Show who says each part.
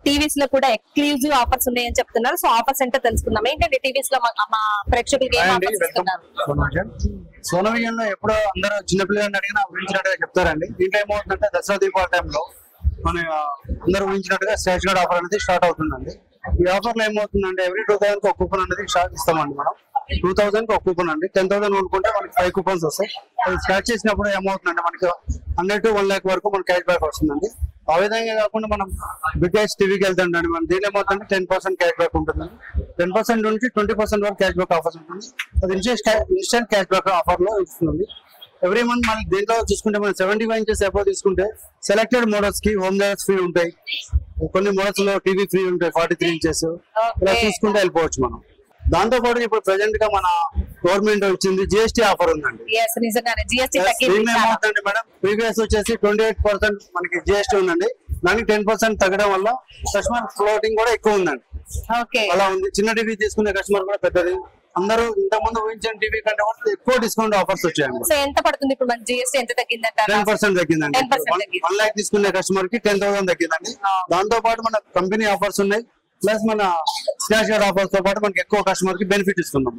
Speaker 1: TVs లో కూడా exclusive offers ఉన్నాయని చెప్తున్నారు. సో ఆఫర్స్ ఏంటో తెలుసుకుందాం. ఏంటంటే టీవీస్ లో మా ప్రేక్షకులకి ఏం ఆఫర్స్ ఇస్తున్నారు?
Speaker 2: సోనా విజన్ లో ఎప్పుడో అందరూ చిన్నపిల్లలని అడిగినా ఊహించినట్టుగా చెప్తారండి. దీంట్లో ఏమవుతుందంటే దసరా దీపావళి టైంలో మన అందరూ ఊహించినట్టుగా స్క్రాచ్ కార్డ్ ఆఫర్ అనేది స్టార్ట్ అవుతుందండి. ఈ ఆఫర్ లో ఏమవుతుందంటే ఎవ్రీ 2000 ఒక కూపన్ అనేది స్టార్ట్ ఇస్తామండి. మనం 2000 ఒక కూపన్ అండి. 10,000 కొనుక్కుంటే మనకి 5 కూపన్స్ వస్తాయి. అది స్టార్ట్ చేసినప్పుడు ఏమవుతుందంటే మనకి 100 to 1 lakh వరకు మనకి క్యాష్ బ్యాక్ వస్తుందండి. ఆ విధంగా కాకుండా మనం బిగ్గెస్ట్ టీవీకి వెళ్తుందండి. మనం దీని ఏమవుతుందంటే 10% క్యాష్ బ్యాక్ ఉంటుందండి. 10% నుంచి 20% వరకు క్యాష్ బ్యాక్ ఆఫర్స్ ఉంటుంది. అది ఇన్స్టెంట్ క్యాష్ బ్యాక్ ఆఫర్ లో ఇస్తుంది. ఎవ్రీ మంత్ మనకి దీంట్లో చూసుకుంటే మనం 75 inches అబౌవ్ తీసుకుంటే సెలెక్టెడ్ మోడల్స్ కి హోమ్ థియేటర్స్ ఫ్రీ ఉంటాయి. కొన్ని మోడల్స్ లో టీవీ ఫ్రీ ఉంటాయి 43 inches. ఇలా చూసుకుంటే వెళ్ళిపోవచ్చు మనం. దాంతో పాటు ఇప్పుడు ప్రెసెంట్ గా మన గవర్నమెంట్ వచ్చింది జిఎస్టీ ఆఫర్ ఉందండి. ఏమవుతుందండి మేడం, ప్రీవియస్ వచ్చేసి 28% మనకి జిఎస్టీ ఉందండి. దానికి 10% తగ్గడం వల్ల కస్టమర్ ఫ్లోటింగ్ కూడా ఎక్కువ ఉందండి. అలా ఉంది. చిన్న టీవీ తీసుకునే కస్టమర్ కూడా పెద్దది. అందరూ ఇంతకుముందు ఊహించిన టీవీ కంటే కూడా ఎక్కువ డిస్కౌంట్ ఆఫర్స్ వచ్చాయండి.
Speaker 1: సో ఎంత పడుతుంది ఇప్పుడు మన జిఎస్టీ ఎంత తగ్గిందంట?
Speaker 2: 10% తగ్గిందండి. 1 lakh తీసుకునే కస్టమర్ కి 10,000 తగ్గిందండి. దాంతో పాటు మన కంపెనీ ఆఫర్స్ ఉన్నాయి. ప్లస్ మన స్క్రాచ్ కార్డ్ ఆఫర్స్ తో పాటు మనకి ఎక్కువ కస్టమర్ కి బెనిఫిట్ ఇస్తున్నాం.